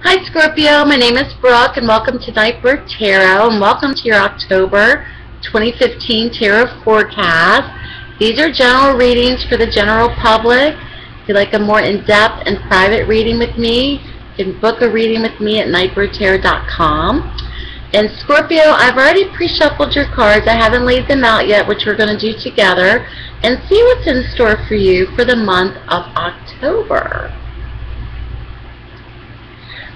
Hi Scorpio, my name is Brooke and welcome to Nightbird Tarot and welcome to your October 2015 Tarot forecast. These are general readings for the general public. If you'd like a more in-depth and private reading with me, you can book a reading with me at nightbirdtarot.com. And Scorpio, I've already pre-shuffled your cards. I haven't laid them out yet, which we're going to do together, and see what's in store for you for the month of October.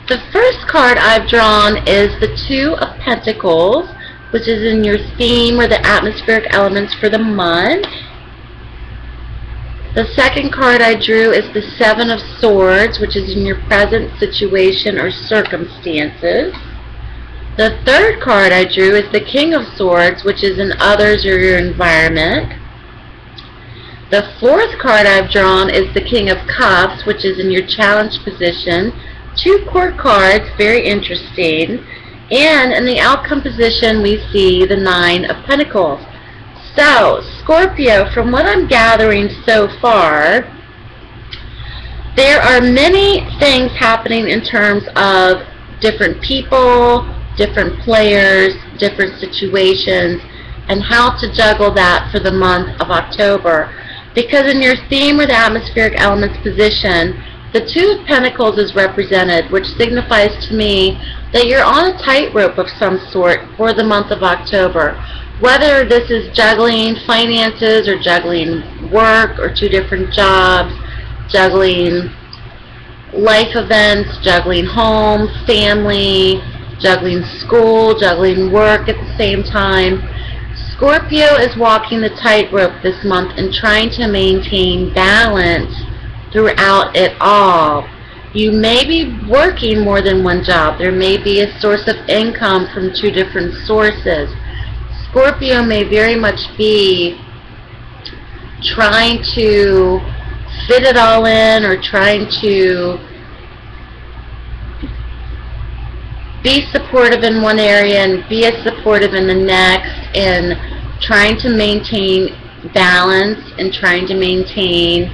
The first card I've drawn is the Two of Pentacles, which is in your theme or the atmospheric elements for the month. The second card I drew is the Seven of Swords, which is in your present situation or circumstances. The third card I drew is the King of Swords, which is in others or your environment. The fourth card I've drawn is the King of Cups, which is in your challenge position. Two court cards, very interesting. And in the outcome position, we see the Nine of Pentacles. So, Scorpio, from what I'm gathering so far, there are many things happening in terms of different people, different players, different situations, and how to juggle that for the month of October. Because in your theme or the atmospheric elements position, the Two of Pentacles is represented, which signifies to me that you're on a tightrope of some sort for the month of October. Whether this is juggling finances or juggling work or two different jobs, juggling life events, juggling home, family, juggling school, juggling work at the same time. Scorpio is walking the tightrope this month and trying to maintain balance throughout it all. You may be working more than one job. There may be a source of income from two different sources. Scorpio may very much be trying to fit it all in or trying to be supportive in one area and be as supportive in the next, and trying to maintain balance and trying to maintain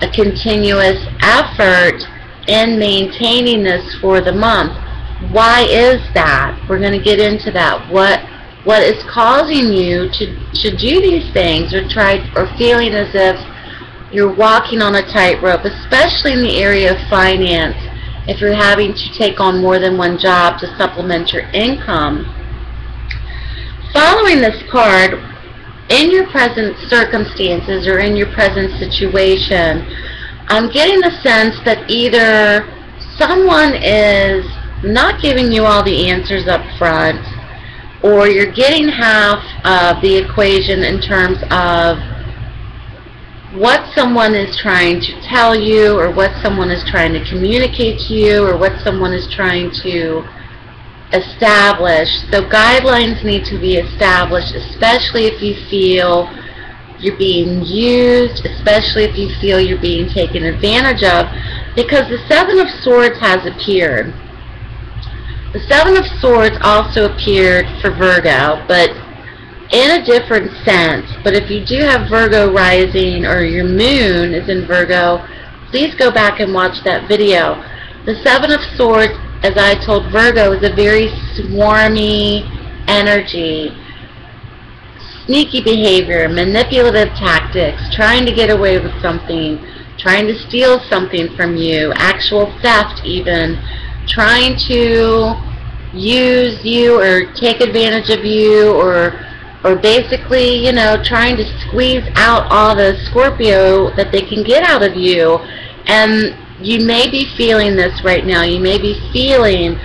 a continuous effort in maintaining this for the month. Why is that? We're going to get into that. What is causing you to do these things or feeling as if you're walking on a tightrope, especially in the area of finance, if you're having to take on more than one job to supplement your income. Following this card, in your present circumstances or in your present situation, I'm getting the sense that either someone is not giving you all the answers up front, or you're getting half of the equation in terms of what someone is trying to tell you, or what someone is trying to communicate to you, or what someone is trying to establish. So guidelines need to be established, especially if you feel you're being used, especially if you feel you're being taken advantage of, because the Seven of Swords has appeared. The Seven of Swords also appeared for Virgo, but in a different sense. But if you do have Virgo rising or your moon is in Virgo, please go back and watch that video. The Seven of Swords, as I told Virgo, is a very swarmy energy. Sneaky behavior, manipulative tactics, trying to get away with something, trying to steal something from you, actual theft even, trying to use you or take advantage of you, or basically, you know, trying to squeeze out all the Scorpio that they can get out of you. And you may be feeling this right now. You may be feeling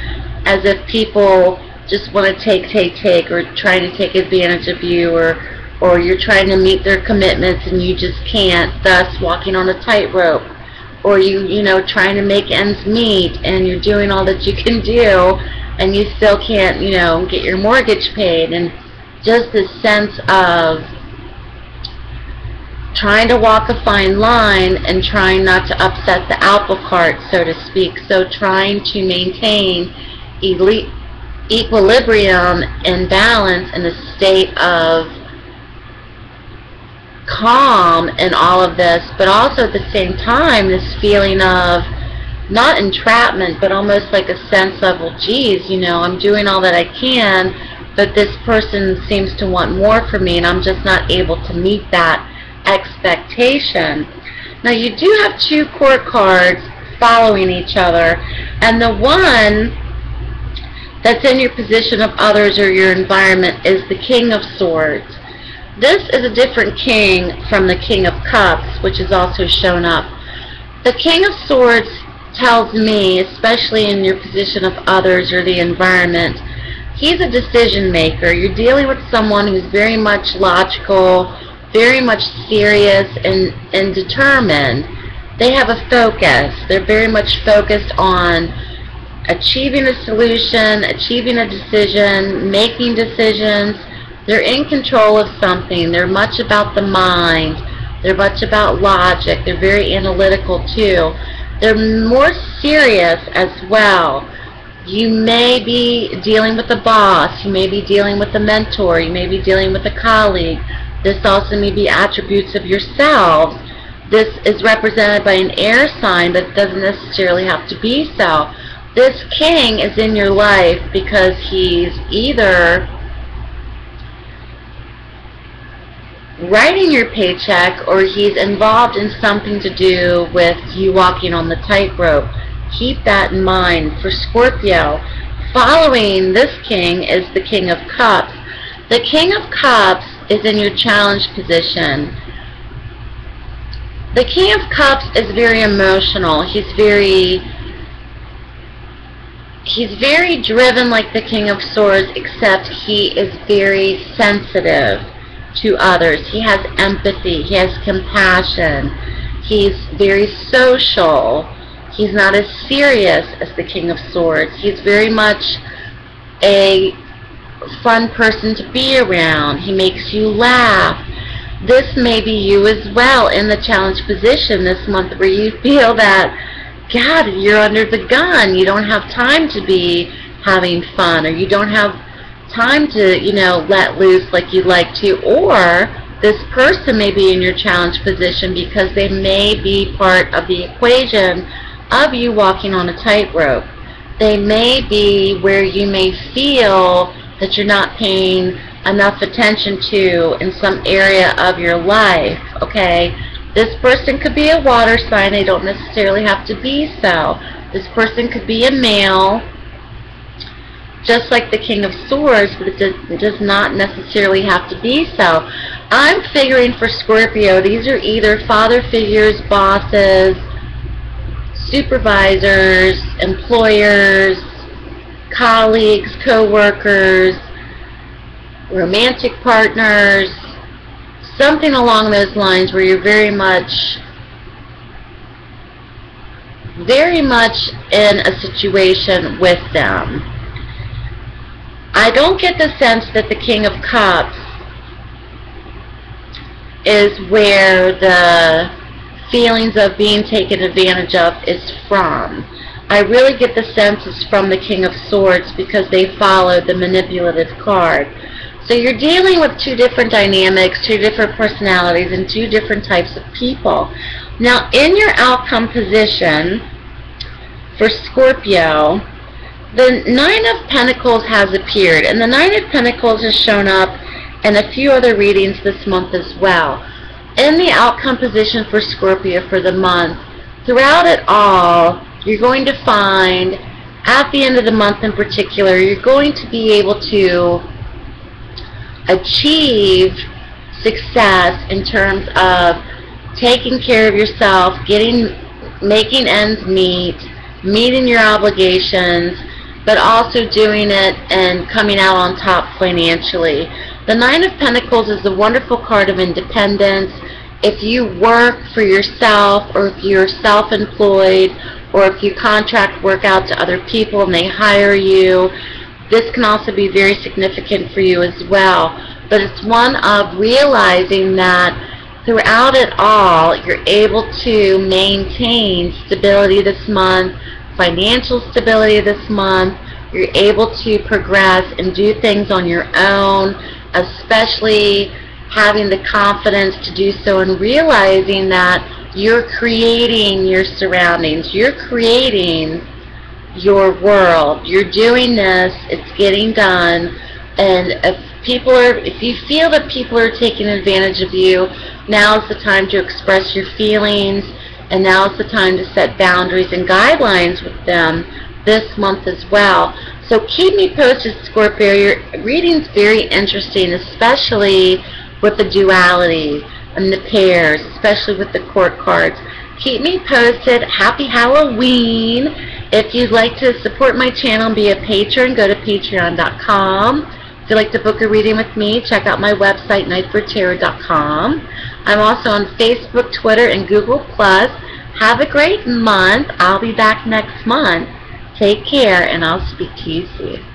as if people just want to take, or trying to take advantage of you, or you're trying to meet their commitments and you just can't, thus walking on a tightrope. Or you know, trying to make ends meet and you're doing all that you can do and you still can't, you know, get your mortgage paid. And just this sense of trying to walk a fine line and trying not to upset the apple cart, so to speak. So trying to maintain equilibrium and balance in a state of calm in all of this, but also at the same time this feeling of not entrapment, but almost like a sense of, well, geez, you know, I'm doing all that I can, but this person seems to want more from me, and I'm just not able to meet that expectation. Now, you do have two court cards following each other, and the one that's in your position of others or your environment is the King of Swords. This is a different king from the King of Cups, which is also shown up. The King of Swords tells me, especially in your position of others or the environment, he's a decision maker. You're dealing with someone who's very much logical, very much serious and determined. They have a focus. They're very much focused on achieving a solution, achieving a decision, making decisions. They're in control of something. They're much about the mind. They're much about logic. They're very analytical too. They're more serious as well. You may be dealing with a boss. You may be dealing with a mentor. You may be dealing with a colleague. This also may be attributes of yourselves. This is represented by an air sign, but it doesn't necessarily have to be so. This king is in your life because he's either writing your paycheck or he's involved in something to do with you walking on the tightrope. Keep that in mind. For Scorpio, following this king is the King of Cups. The King of Cups is in your challenge position. The King of Cups is very emotional. He's very driven like the King of Swords, except he is very sensitive to others. He has empathy. He has compassion. He's very social. He's not as serious as the King of Swords. He's very much a fun person to be around. He makes you laugh. This may be you as well in the challenge position this month, where you feel that, God, you're under the gun. You don't have time to be having fun, or you don't have time to, you know, let loose like you'd like to. Or this person may be in your challenge position because they may be part of the equation of you walking on a tightrope. They may be where you may feel that you're not paying enough attention to in some area of your life, okay? This person could be a water sign. They don't necessarily have to be so. This person could be a male, just like the King of Swords, but it does not necessarily have to be so. I'm figuring for Scorpio, these are either father figures, bosses, supervisors, employers, colleagues, co-workers, romantic partners, something along those lines where you're very much in a situation with them. I don't get the sense that the King of Cups is where the feelings of being taken advantage of is from. I really get the sense it's from the King of Swords because they followed the manipulative card. So you're dealing with two different dynamics, two different personalities, and two different types of people. Now, in your outcome position for Scorpio, the Nine of Pentacles has appeared, and the Nine of Pentacles has shown up in a few other readings this month as well. In the outcome position for Scorpio for the month, throughout it all, you're going to find, at the end of the month in particular, you're going to be able to achieve success in terms of taking care of yourself, making ends meet, meeting your obligations, but also doing it and coming out on top financially. The Nine of Pentacles is a wonderful card of independence. If you work for yourself, or if you're self-employed, or if you contract work out to other people and they hire you, this can also be very significant for you as well. But it's one of realizing that throughout it all, you're able to maintain stability this month, financial stability this month. You're able to progress and do things on your own, especially having the confidence to do so and realizing that You're creating your surroundings. You're creating your world. You're doing this. It's getting done. And if you feel that people are taking advantage of you, now's the time to express your feelings, and now's the time to set boundaries and guidelines with them this month as well. So keep me posted, Scorpio. Your reading's very interesting, especially with the duality and the pairs, especially with the court cards. Keep me posted. Happy Halloween. If you'd like to support my channel and be a patron, go to patreon.com. If you'd like to book a reading with me, check out my website, nightbirdtarot.com. I'm also on Facebook, Twitter, and Google+. Have a great month. I'll be back next month. Take care, and I'll speak to you soon.